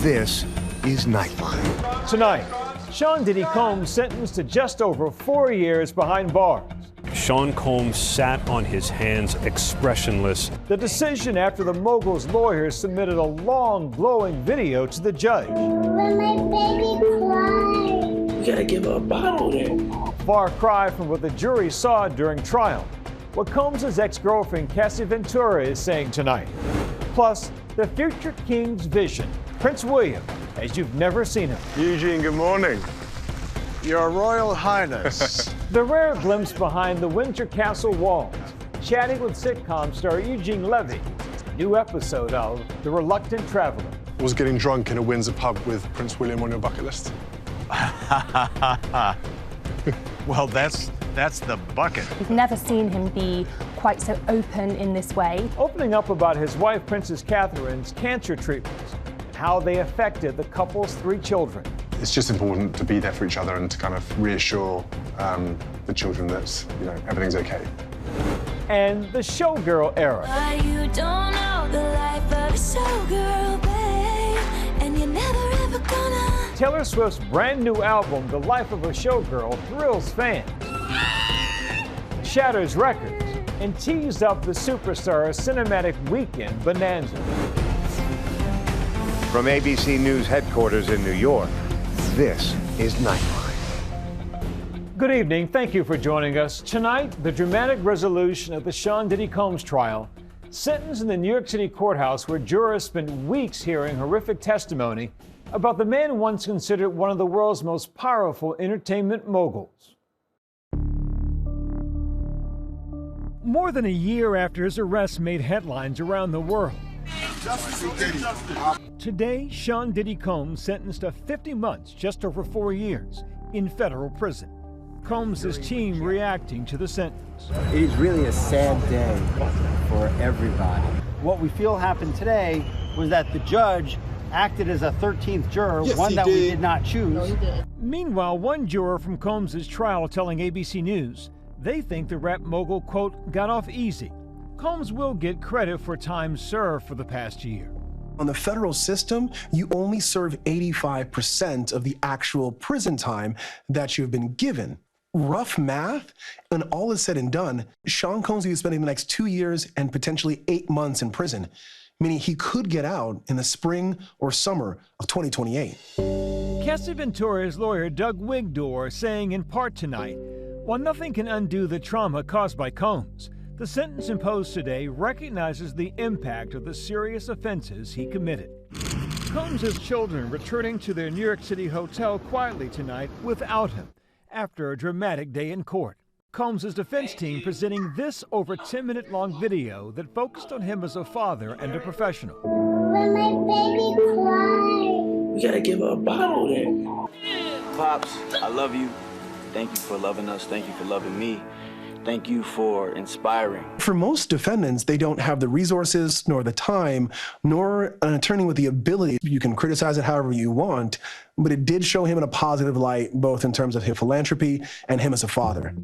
This is Nightline. Tonight, Sean Diddy Combs sentenced to just over 4 years behind bars. Sean Combs sat on his hands expressionless. The decision after the mogul's lawyers submitted a long, glowing video to the judge. When my baby cries. You gotta give her a bottle then. Far cry from what the jury saw during trial. What Combs' ex-girlfriend Cassie Ventura is saying tonight. Plus, the future king's vision, Prince William, as you've never seen him. Eugene, good morning. Your Royal Highness. The rare glimpse behind the Windsor Castle walls, chatting with sitcom star Eugene Levy. New episode of The Reluctant Traveler. Was getting drunk in a Windsor pub with Prince William on your bucket list? Well, that's the bucket. We've never seen him be quite so open in this way. Opening up about his wife, Princess Catherine's cancer treatments and how they affected the couple's 3 children. It's just important to be there for each other and to kind of reassure the children that, you know, everything's okay. And the showgirl era. But you don't know the life of a showgirl, babe, and you're never ever gonna. Taylor Swift's brand new album, The Life of a Showgirl, thrills fans, shatters records, and teased up the superstar's cinematic weekend bonanza. From ABC News headquarters in New York, this is Nightline. Good evening. Thank you for joining us. Tonight, the dramatic resolution of the Sean Diddy Combs trial. Sentenced in the New York City courthouse where jurors spent weeks hearing horrific testimony about the man once considered one of the world's most powerful entertainment moguls. More than a year after his arrest made headlines around the world. Today, Sean Diddy Combs sentenced to 50 months, just over 4 years, in federal prison. Combs' team reacting to the sentence. It is really a sad day for everybody. What we feel happened today was that the judge acted as a 13th juror, one that we did not choose. No, he did. Meanwhile, one juror from Combs' trial telling ABC News they think the rap mogul, quote, got off easy. Combs will get credit for time served for the past year. On the federal system, you only serve 85% of the actual prison time that you've been given. Rough math, and all is said and done, Sean Combs will be spending the next 2 years and potentially 8 months in prison, meaning he could get out in the spring or summer of 2028. Cassie Ventura's lawyer, Doug Wigdor, saying in part tonight, while nothing can undo the trauma caused by Combs, the sentence imposed today recognizes the impact of the serious offenses he committed. Combs' children returning to their New York City hotel quietly tonight without him after a dramatic day in court. Combs' defense team presenting this over 10-minute-long video that focused on him as a father and a professional. When my baby cries. You gotta give her a bottle then. Pops, I love you. Thank you for loving us. Thank you for loving me. Thank you for inspiring. For most defendants, they don't have the resources, nor the time, nor an attorney with the ability. You can criticize it however you want, but it did show him in a positive light, both in terms of his philanthropy and him as a father.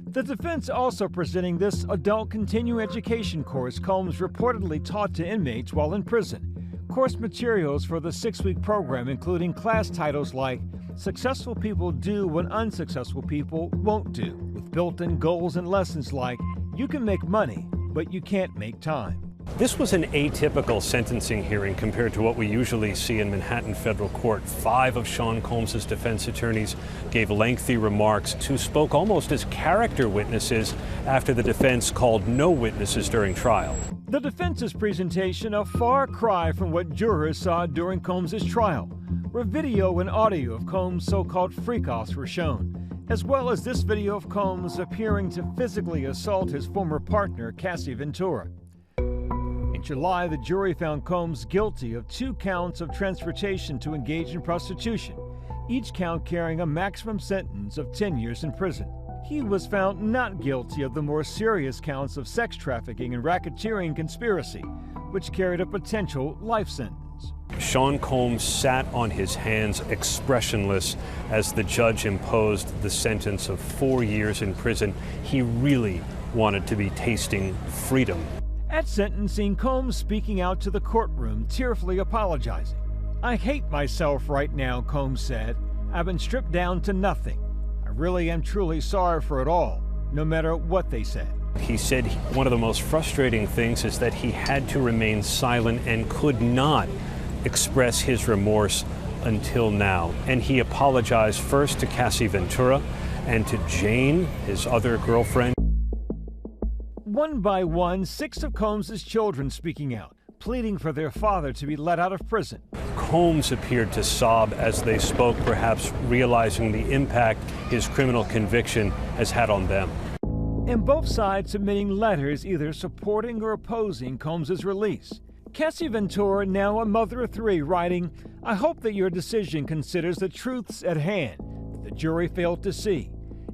The defense also presenting this adult continuing education course Combs reportedly taught to inmates while in prison. Course materials for the 6-week program, including class titles like Successful People Do What Unsuccessful People Won't Do, with built-in goals and lessons like you can make money, but you can't make time. This was an atypical sentencing hearing compared to what we usually see in Manhattan federal court. 5 of Sean Combs' defense attorneys gave lengthy remarks. 2 spoke almost as character witnesses after the defense called no witnesses during trial. The defense's presentation a far cry from what jurors saw during Combs' trial, where video and audio of Combs' so-called freak-offs were shown, as well as this video of Combs appearing to physically assault his former partner, Cassie Ventura. In July, the jury found Combs guilty of 2 counts of transportation to engage in prostitution, each count carrying a maximum sentence of 10 years in prison. He was found not guilty of the more serious counts of sex trafficking and racketeering conspiracy, which carried a potential life sentence. Sean Combs sat on his hands expressionless as the judge imposed the sentence of 4 years in prison. He really wanted to be tasting freedom. At sentencing, Combs speaking out to the courtroom, tearfully apologizing. "I hate myself right now," Combs said. "I've been stripped down to nothing. I really am truly sorry for it all, no matter what they said." He said one of the most frustrating things is that he had to remain silent and could not express his remorse until now. And he apologized first to Cassie Ventura and to Jane, his other girlfriend. One by one, 6 of Combs' children speaking out, pleading for their father to be let out of prison. Combs appeared to sob as they spoke, perhaps realizing the impact his criminal conviction has had on them. And both sides submitting letters either supporting or opposing Combs' release. Cassie Ventura, now a mother of 3, writing, "I hope that your decision considers the truths at hand that the jury failed to see,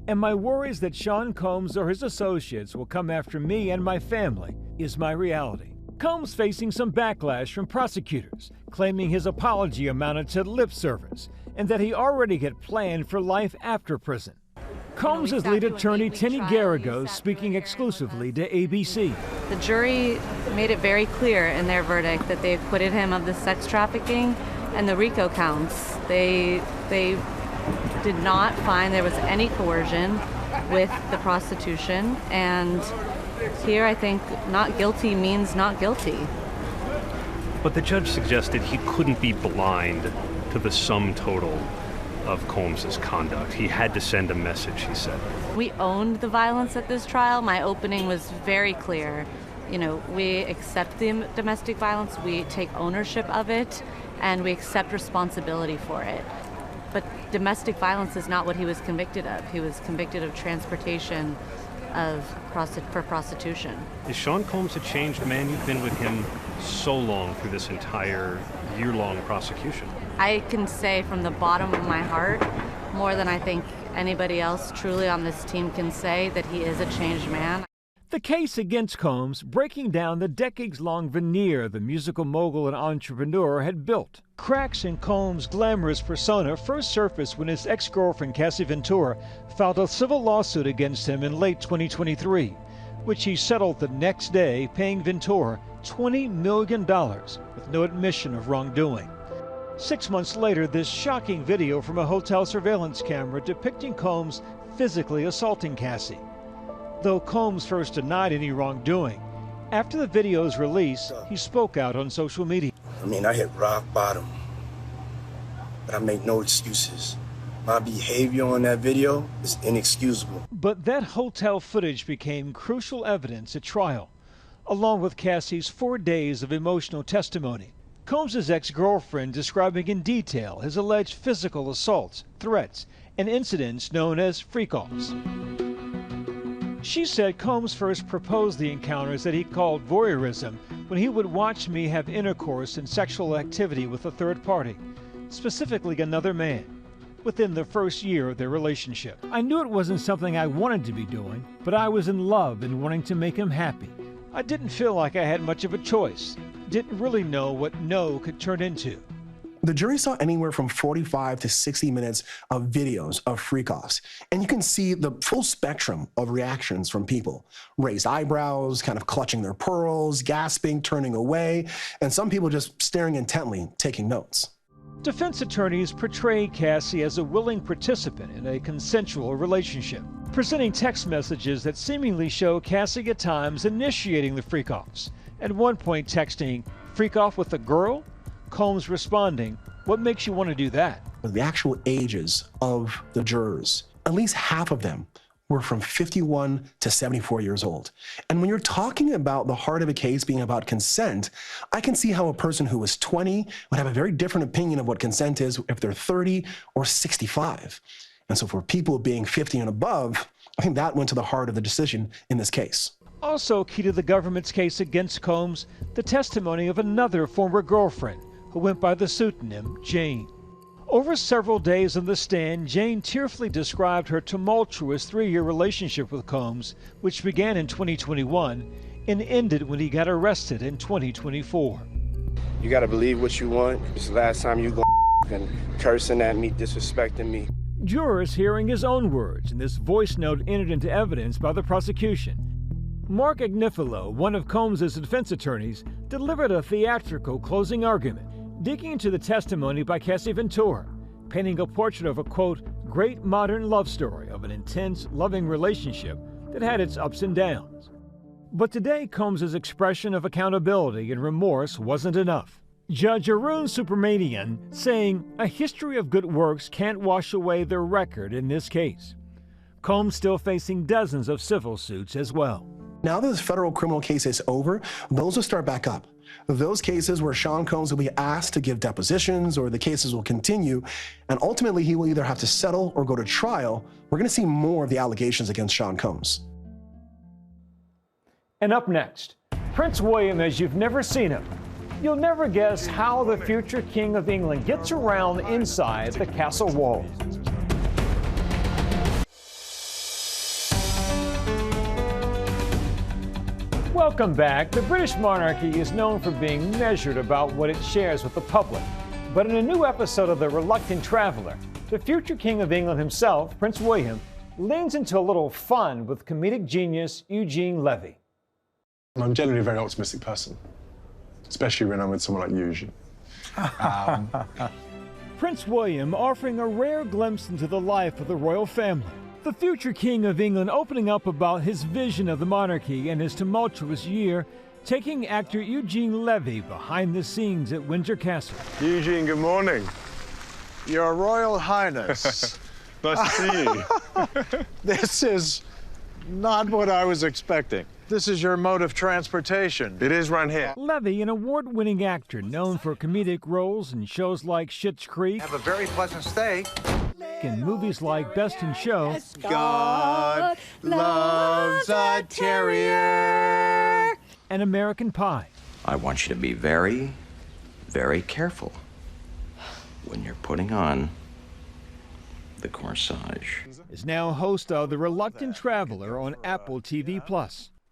and my worries that Sean Combs or his associates will come after me and my family is my reality." Combs facing some backlash from prosecutors, claiming his apology amounted to lip service and that he already had planned for life after prison. Combs' lead attorney, Tinny Garrigo, speaking exclusively to ABC. The jury made it very clear in their verdict that they acquitted him of the sex trafficking and the RICO counts. They did not find there was any coercion with the prostitution, and here I think not guilty means not guilty. But the judge suggested he couldn't be blind to the sum total of Combs' conduct. He had to send a message, he said. We owned the violence at this trial. My opening was very clear. You know, we accept the domestic violence, we take ownership of it, and we accept responsibility for it. But domestic violence is not what he was convicted of. He was convicted of transportation for prostitution. Is Sean Combs a changed man? You've been with him so long through this entire year-long prosecution. I can say from the bottom of my heart, more than I think anybody else truly on this team can say, that he is a changed man. The case against Combs breaking down the decades-long veneer the musical mogul and entrepreneur had built. Cracks in Combs' glamorous persona first surfaced when his ex-girlfriend Cassie Ventura filed a civil lawsuit against him in late 2023, which he settled the next day, paying Ventura $20 million with no admission of wrongdoing. 6 months later, this shocking video from a hotel surveillance camera depicting Combs physically assaulting Cassie. Though Combs first denied any wrongdoing, after the video's release, he spoke out on social media. I mean, I hit rock bottom, but I make no excuses. My behavior on that video is inexcusable. But that hotel footage became crucial evidence at trial, along with Cassie's 4 days of emotional testimony. Combs' ex-girlfriend describing in detail his alleged physical assaults, threats, and incidents known as freak-offs. She said Combs first proposed the encounters that he called voyeurism when he would watch me have intercourse and sexual activity with a third party, specifically another man, within the first year of their relationship. I knew it wasn't something I wanted to be doing, but I was in love and wanting to make him happy. I didn't feel like I had much of a choice. Didn't really know what no could turn into. The jury saw anywhere from 45 to 60 minutes of videos of freak-offs, and you can see the full spectrum of reactions from people. Raised eyebrows, kind of clutching their pearls, gasping, turning away, and some people just staring intently, taking notes. Defense attorneys portrayed Cassie as a willing participant in a consensual relationship, presenting text messages that seemingly show Cassie at times initiating the freak-offs. At one point texting, "Freak-off with a girl?" Combs responding, "What makes you want to do that?" The actual ages of the jurors, at least half of them were from 51 to 74 years old. And when you're talking about the heart of a case being about consent, I can see how a person who was 20 would have a very different opinion of what consent is if they're 30 or 65. And so for people being 50 and above, I think that went to the heart of the decision in this case. Also key to the government's case against Combs, the testimony of another former girlfriend who went by the pseudonym Jane. Over several days on the stand, Jane tearfully described her tumultuous 3-year relationship with Combs, which began in 2021 and ended when he got arrested in 2024. You gotta believe what you want. This is the last time you go and cursing at me, disrespecting me. Jurors hearing his own words in this voice note entered into evidence by the prosecution. Mark Agnifilo, one of Combs' defense attorneys, delivered a theatrical closing argument, digging into the testimony by Cassie Ventura, painting a portrait of a, quote, great modern love story of an intense, loving relationship that had its ups and downs. But today, Combs' expression of accountability and remorse wasn't enough. Judge Arun Subramanian saying a history of good works can't wash away their record in this case. Combs still facing dozens of civil suits as well. Now that this federal criminal case is over, those will start back up. Those cases where Sean Combs will be asked to give depositions or the cases will continue, and ultimately he will either have to settle or go to trial. We're going to see more of the allegations against Sean Combs. And up next, Prince William as you've never seen him. You'll never guess how the future King of England gets around inside the castle walls. Welcome back. The British monarchy is known for being measured about what it shares with the public. But in a new episode of The Reluctant Traveler, the future King of England himself, Prince William, leans into a little fun with comedic genius Eugene Levy. I'm generally a very optimistic person, especially when I'm with someone like you, Eugene. Prince William offering a rare glimpse into the life of the royal family. The future King of England opening up about his vision of the monarchy and his tumultuous year, taking actor Eugene Levy behind the scenes at Windsor Castle. Eugene, good morning. Your Royal Highness. Nice to see you. This is not what I was expecting. This is your mode of transportation. It is right here. Levy, an award-winning actor known for comedic roles in shows like Schitt's Creek. Have a very pleasant stay. In movies like Best in Show. God loves a terrier. And American Pie. I want you to be very, very careful when you're putting on the corsage. Is now host of The Reluctant Traveler on Apple TV+.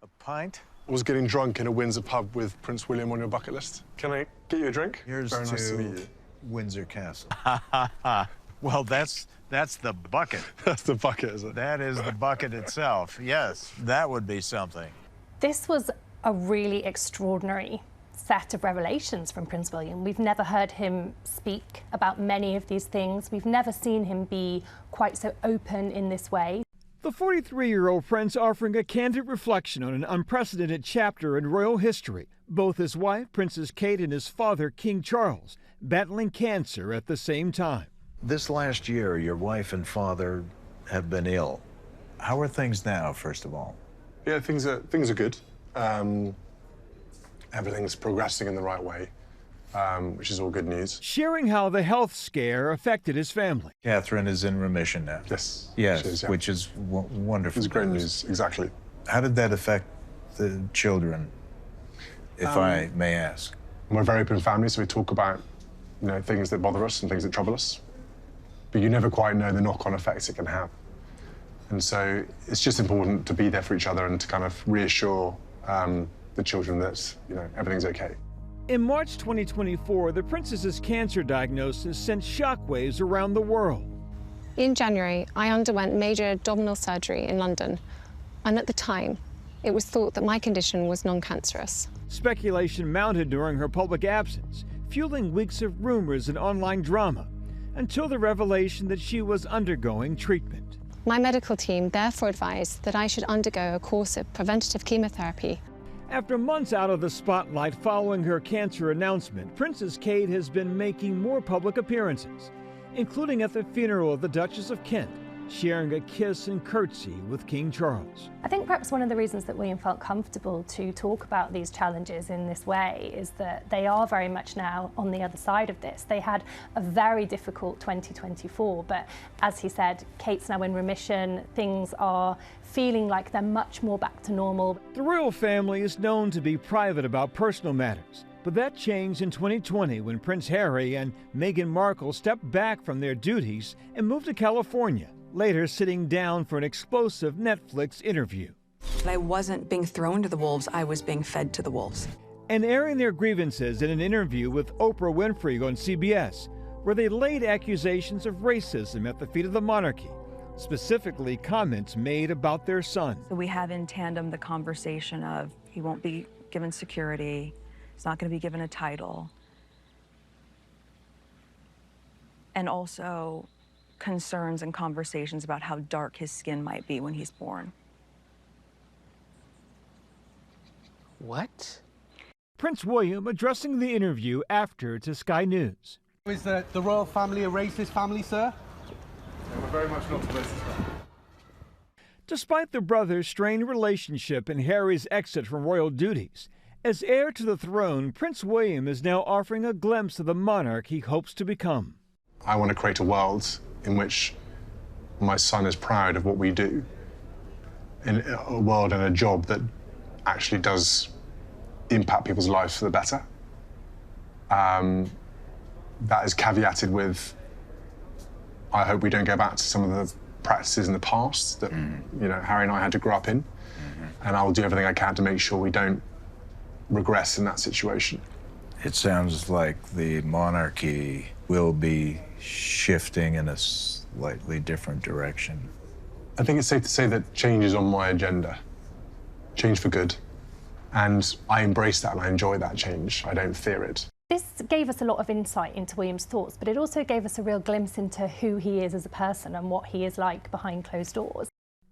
A pint? Was getting drunk in a Windsor pub with Prince William on your bucket list? Can I get you a drink? Here's very nice to meet you. Windsor Castle. Well, that's the bucket. That's the bucket, is it? That is the bucket itself. Yes, that would be something. This was a really extraordinary set of revelations from Prince William. We've never heard him speak about many of these things. We've never seen him be quite so open in this way. The 43-year-old prince offering a candid reflection on an unprecedented chapter in royal history. Both his wife, Princess Kate, and his father, King Charles, battling cancer at the same time. This last year, your wife and father have been ill. How are things now, first of all? Yeah, things are good. Everything's progressing in the right way, which is all good news. Sharing how the health scare affected his family. Catherine is in remission now. Yes. Yes, she is, yeah. which is wonderful. It's great news, exactly. How did that affect the children, if I may ask? We're a very open family, so we talk about, things that bother us and things that trouble us. But you never quite know the knock-on effects it can have. And so it's just important to be there for each other and to kind of reassure the children that, everything's okay. In March 2024, the princess's cancer diagnosis sent shockwaves around the world. In January, I underwent major abdominal surgery in London, and at the time, it was thought that my condition was non-cancerous. Speculation mounted during her public absence, fueling weeks of rumors and online drama, until the revelation that she was undergoing treatment. My medical team therefore advised that I should undergo a course of preventative chemotherapy. After months out of the spotlight following her cancer announcement, Princess Kate has been making more public appearances, including at the funeral of the Duchess of Kent, sharing a kiss and curtsy with King Charles. I think perhaps one of the reasons that William felt comfortable to talk about these challenges in this way is that they are very much now on the other side of this. They had a very difficult 2024, but as he said, Kate's now in remission. Things are feeling like they're much more back to normal. The royal family is known to be private about personal matters, but that changed in 2020 when Prince Harry and Meghan Markle stepped back from their duties and moved to California, later sitting down for an explosive Netflix interview. I wasn't being thrown to the wolves, I was being fed to the wolves. And airing their grievances in an interview with Oprah Winfrey on CBS, where they laid accusations of racism at the feet of the monarchy, specifically comments made about their son. So we have in tandem the conversation of he won't be given security, he's not going to be given a title. and also concerns and conversations about how dark his skin might be when he's born. What? Prince William addressing the interview after to Sky News. Is the royal family a racist family, sir? We're very much not a racist family. Despite the brothers' strained relationship and Harry's exit from royal duties, as heir to the throne, Prince William is now offering a glimpse of the monarch he hopes to become. I want to create a world in which my son is proud of what we do, in a world and a job that actually does impact people's lives for the better. That is caveated with, I hope we don't go back to some of the practices in the past that you know, Harry and I had to grow up in. And I'll do everything I can to make sure we don't regress in that situation. It sounds like the monarchy will be shifting in a slightly different direction. I think it's safe to say that change is on my agenda. Change for good. And I embrace that and I enjoy that change. I don't fear it. This gave us a lot of insight into William's thoughts, but it also gave us a real glimpse into who he is as a person and what he is like behind closed doors.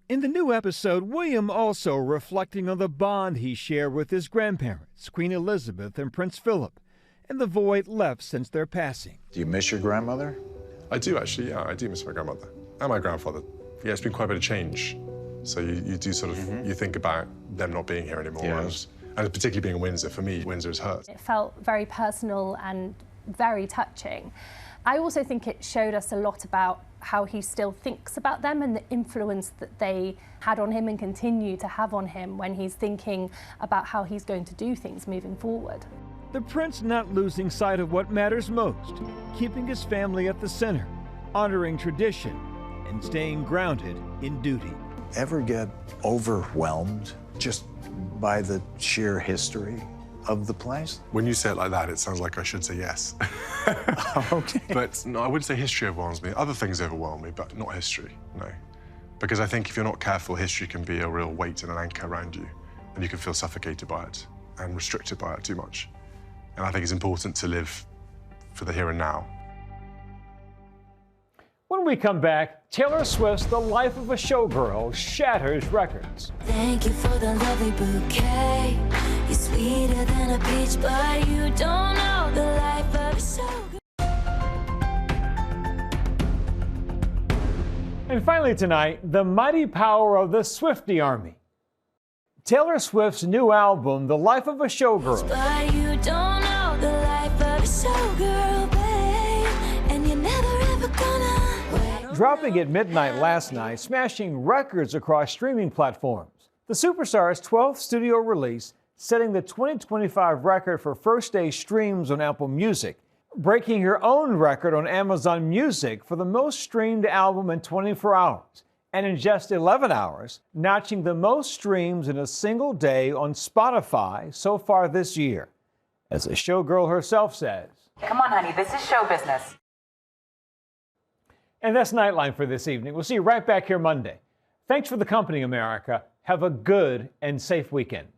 In the new episode, William also reflecting on the bond he shared with his grandparents, Queen Elizabeth and Prince Philip, and the void left since their passing. Do you miss your grandmother? I do, actually, yeah. I do miss my grandmother and my grandfather. Yeah, it's been quite a bit of change. So you do sort of, you think about them not being here anymore. Yes. And particularly being in Windsor, for me, Windsor is hurt. It felt very personal and very touching. I also think it showed us a lot about how he still thinks about them and the influence that they had on him and continue to have on him when he's thinking about how he's going to do things moving forward. The prince not losing sight of what matters most, keeping his family at the center, honoring tradition, and staying grounded in duty. Ever get overwhelmed just by the sheer history of the place? When you say it like that, it sounds like I should say yes. Okay. But no, I wouldn't say history overwhelms me. Other things overwhelm me, but not history, no. Because I think if you're not careful, history can be a real weight and an anchor around you, and you can feel suffocated by it and restricted by it too much. And I think it's important to live for the here and now. When we come back, Taylor Swift's The Life of a Showgirl shatters records. Thank you for the lovely bouquet. You're sweeter than a peach, but you don't know the life of a showgirl. And finally tonight, the mighty power of the Swiftie Army. Taylor Swift's new album, The Life of a Showgirl. But you don't know the life of a showgirl, babe. And you're never ever gonna. Dropping at midnight last night, smashing records across streaming platforms. The superstar's 12th studio release, setting the 2025 record for first-day streams on Apple Music, breaking her own record on Amazon Music for the most streamed album in 24 hours, and in just 11 hours, notching the most streams in a single day on Spotify so far this year. As the showgirl herself says, "Come on, honey, this is show business." And that's Nightline for this evening. We'll see you right back here Monday. Thanks for the company, America. Have a good and safe weekend.